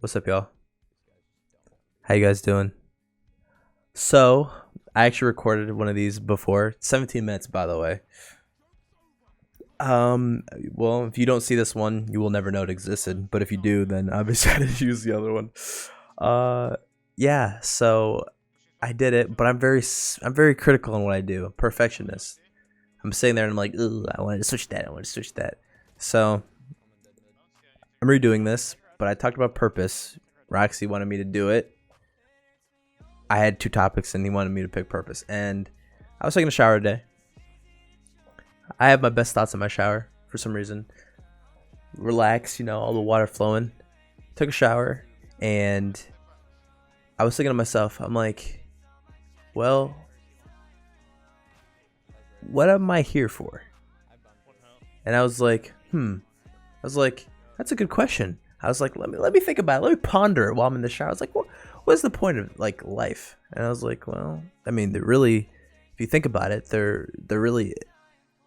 What's up, y'all? How you guys doing? So, I actually recorded one of these before. 17 minutes, by the way. Well, if you don't see this one, you will never know it existed. But if you do, then obviously I didn't use the other one. Uh, yeah. So I did it, but I'm very critical on what I do. Perfectionist. I'm sitting there and I'm like, ooh, I wanted to switch that. I want to switch that. So I'm redoing this, but I talked about purpose. Roxy wanted me to do it. I had two topics and he wanted me to pick purpose. And I was taking a shower today. I have my best thoughts in my shower for some reason. Relax, all the water flowing. Took a shower and I was thinking to myself, I'm like, well, what am I here for? And I was like, that's a good question. I was like, let me think about it. Let me ponder it while I'm in the shower. I was like, what's the point of like life? And I was like, well, I mean, if you think about it, there really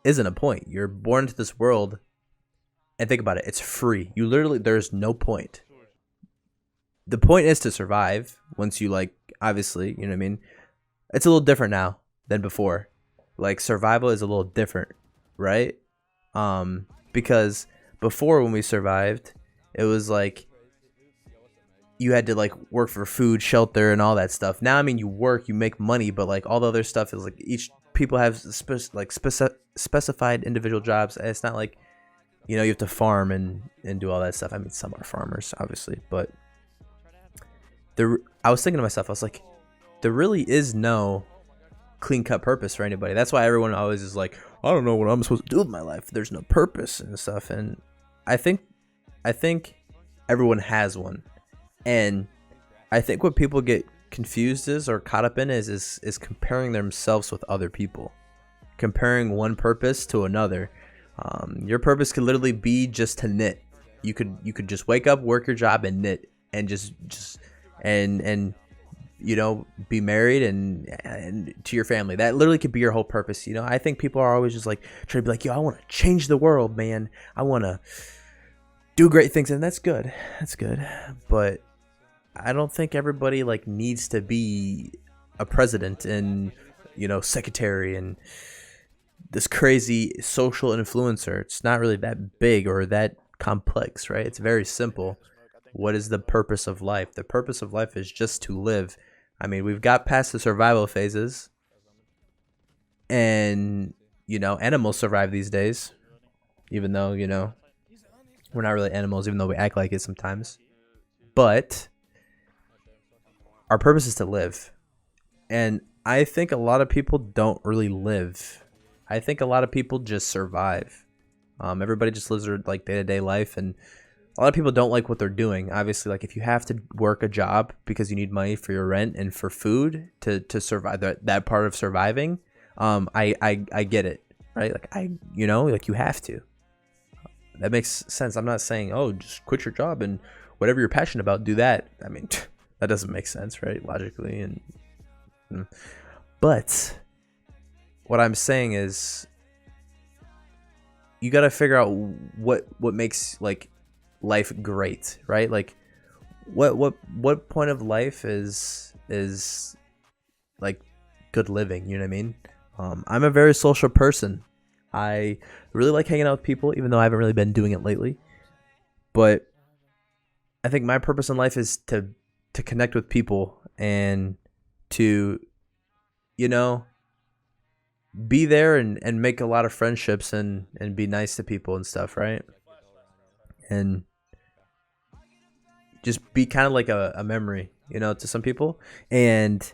isn't a point. You're born into this world, and think about it. It's free. There's no point. The point is to survive. Once you obviously, you know what I mean. It's a little different now than before. Like survival is a little different, right? Because before when we survived, it was like you had to work for food, shelter, and all that stuff. Now, I mean, you work, you make money, but all the other stuff is each people have specified individual jobs. It's not like you have to farm and do all that stuff. I mean, some are farmers, obviously, but I was thinking to myself, I was like, there really is no clean cut purpose for anybody. That's why everyone always is like, I don't know what I'm supposed to do with my life. There's no purpose and stuff. And I think everyone has one. And I think what people get confused or caught up in is comparing themselves with other people, comparing one purpose to another. Your purpose could literally be just to knit. You could just wake up, work your job, and knit, and just be married and to your family. That literally could be your whole purpose. I think people are always just trying to be like, yo, I want to change the world, man. I want to do great things, and that's good. That's good, but I don't think everybody needs to be a president and secretary and this crazy social influencer. It's not really that big or that complex, right? It's very simple. What is the purpose of life? The purpose of life is just to live. I mean, we've got past the survival phases, and animals survive these days, even though we're not really animals, even though we act like it sometimes. But our purpose is to live. And I think a lot of people don't really live. I think a lot of people just survive. Everybody just lives their day-to-day life, and a lot of people don't like what they're doing. Obviously, if you have to work a job because you need money for your rent and for food to survive that part of surviving, I get it, right? You have to. That makes sense. I'm not saying, oh, just quit your job and whatever you're passionate about, do that. I mean, that doesn't make sense, right? Logically. But what I'm saying is you got to figure out what makes life great, right? What point of life is good living, you know what I mean? I'm a very social person. I really like hanging out with people, even though I haven't really been doing it lately. But I think my purpose in life is to connect with people and to, be there and make a lot of friendships and be nice to people and stuff, right? And just be kind of like a memory, to some people. And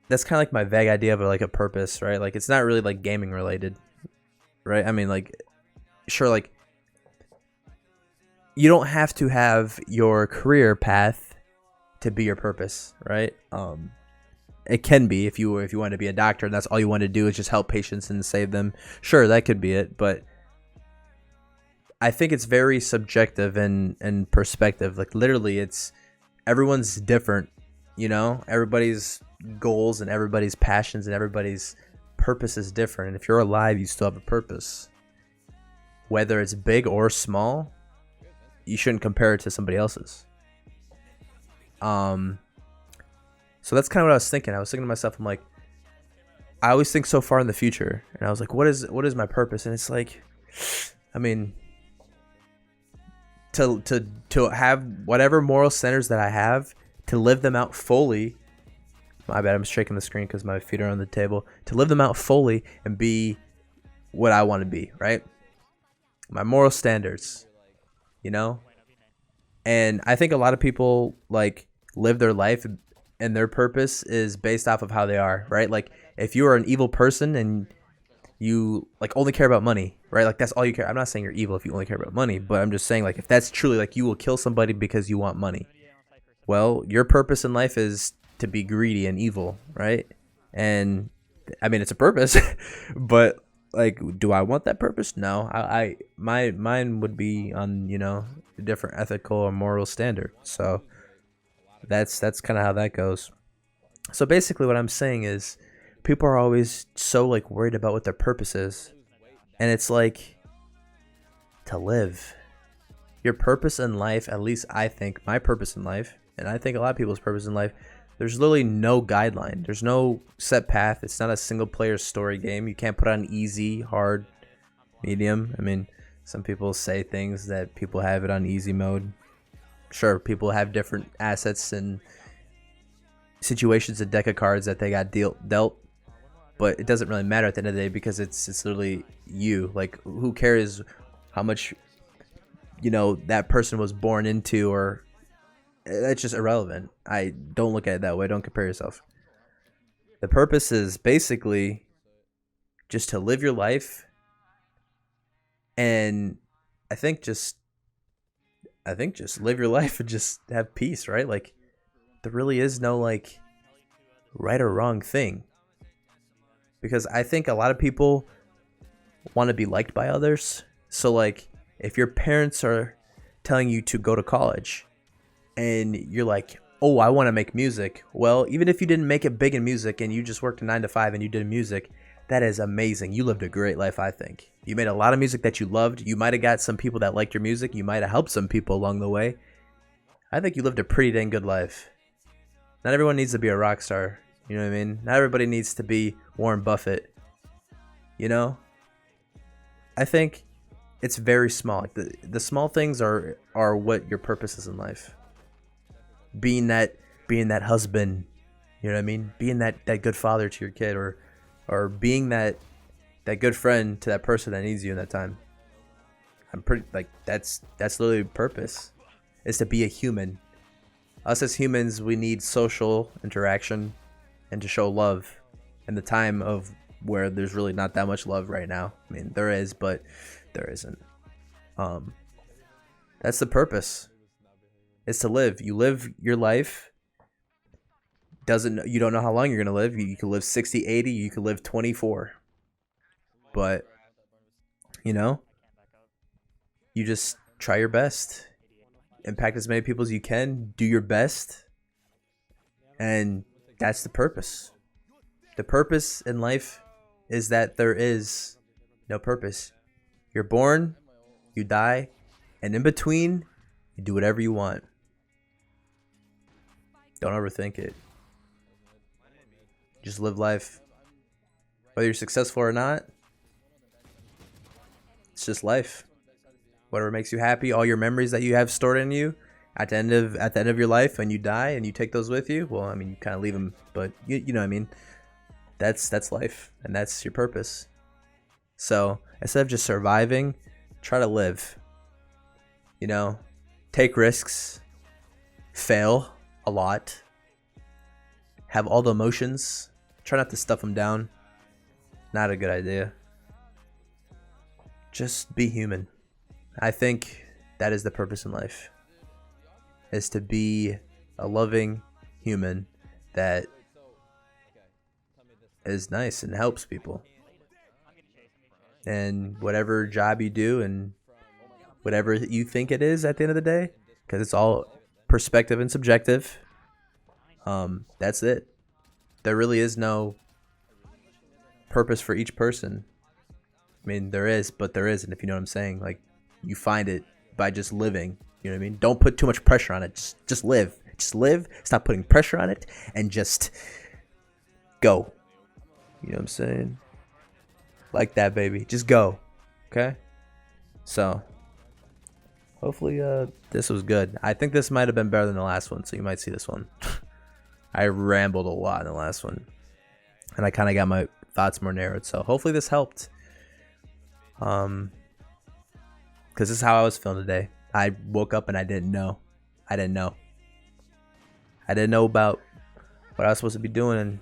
that's kind of my vague idea of a purpose, right? It's not really gaming related, right? I mean, sure, you don't have to have your career path to be your purpose, right? It can be if you want to be a doctor and that's all you want to do is just help patients and save them. Sure, that could be it, but I think it's very subjective and perspective. Literally, it's everyone's different, everybody's goals and everybody's passions and everybody's purpose is different. And if you're alive, you still have a purpose. Whether it's big or small, you shouldn't compare it to somebody else's. So that's kind of what I was thinking. I was thinking to myself, I'm like, I always think so far in the future, and I was like, what is my purpose? And it's like, I mean, to have whatever moral centers that I have, to live them out fully. My bad, I'm shaking the screen because my feet are on the table. To live them out fully and be what I want to be, right? My moral standards, you know? And I think a lot of people like live their life and their purpose is based off of how they are, right? Like if you are an evil person and you like only care about money, right? Like that's all you care. I'm not saying you're evil if you only care about money, but I'm just saying like if that's truly like you will kill somebody because you want money. Well, your purpose in life is to be greedy and evil, right? And I mean it's a purpose, but like do I want that purpose? No. Mine would be on, a different ethical or moral standard. So that's kind of how that goes. So basically what I'm saying is people are always so like worried about what their purpose is. And it's like to live. Your purpose in life, at least I think my purpose in life, and I think a lot of people's purpose in life, there's literally no guideline. There's no set path. It's not a single player story game. You can't put on easy, hard, medium. I mean, some people say things that people have it on easy mode. Sure, people have different assets and situations, a deck of cards that they got dealt, but it doesn't really matter at the end of the day because it's literally you. Like, who cares how much that person was born into, or that's just irrelevant. I don't look at it that way. Don't compare yourself. The purpose is basically just to live your life, and I think just live your life and just have peace, right? Like there really is no like right or wrong thing, because I think a lot of people want to be liked by others. So like if your parents are telling you to go to college and you're like, oh, I want to make music. Well, even if you didn't make it big in music and you just worked a 9 to 5 and you did music, that is amazing. You lived a great life, I think. You made a lot of music that you loved. You might have got some people that liked your music. You might have helped some people along the way. I think you lived a pretty dang good life. Not everyone needs to be a rock star. You know what I mean? Not everybody needs to be Warren Buffett. I think it's very small. Like the small things are what your purpose is in life. Being that husband, you know what I mean? Being that good father to your kid, or being that good friend to that person that needs you in that time. I'm pretty like that's literally purpose, is to be a human. Us as humans, we need social interaction and to show love in the time of where there's really not that much love right now. I mean, there is, but there isn't. That's the purpose. Is to live. You live your life. You don't know how long you're going to live. You could live 60, 80, you could live 24. But you just try your best. Impact as many people as you can. Do your best. And that's the purpose. The purpose in life is that there is no purpose. You're born, you die, and in between, you do whatever you want. Don't overthink it. Just live life. Whether you're successful or not, it's just life. Whatever makes you happy, all your memories that you have stored in you, at the end of your life, when you die and you take those with you, well, I mean, you kind of leave them, but you know what I mean. That's life, and that's your purpose. So instead of just surviving, try to live. Take risks, fail a lot, have all the emotions, try not to stuff them down. Not a good idea. Just be human. I think that is the purpose in life, is to be a loving human that is nice and helps people. And whatever job you do and whatever you think it is at the end of the day, because it's all perspective and subjective, that's it. There really is no purpose for each person. I mean, there is, but there isn't, if you know what I'm saying. Like, you find it by just living. You know what I mean? Don't put too much pressure on it. Just live. Just live, stop putting pressure on it, and just go. You know what I'm saying? Like that, baby. Just go. Okay? So, hopefully this was good. I think this might have been better than the last one, so you might see this one. I rambled a lot in the last one. And I kind of got my thoughts more narrowed. So, hopefully this helped. Because this is how I was feeling today. I woke up and I didn't know. I didn't know about what I was supposed to be doing. And,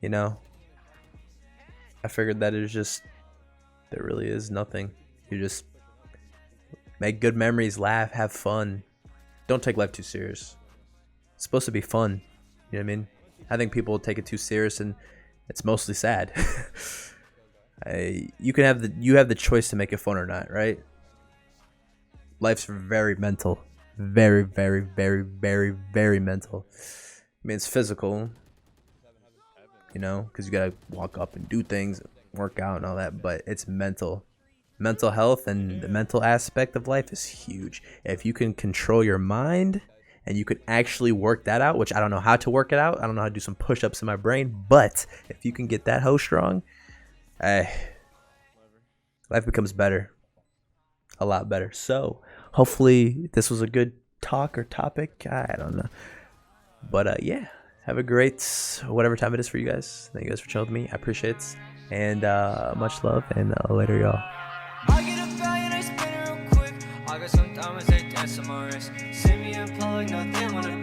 you know, I figured that it was just, there really is nothing. You just make good memories, laugh, have fun. Don't take life too serious. It's supposed to be fun. You know what I mean? I think people take it too serious and it's mostly sad. You have the choice to make it fun or not, right? Life's very mental. Very, very, very, very, very mental. I mean, it's physical, you know, because you gotta walk up and do things, work out and all that, but it's mental. Mental health and the mental aspect of life is huge. If you can control your mind and you can actually work that out, which I don't know how to work it out. I don't know how to do some push-ups in my brain, but if you can get that hoe strong, life becomes better. A lot better. So hopefully this was a good talk or topic. I don't know. But yeah, have a great whatever time it is for you guys. Thank you guys for chilling with me. I appreciate it. And much love, and later, y'all. I get a value and I spin it real quick. I got some diamonds, they dance on my wrist. See me in public, nothing when I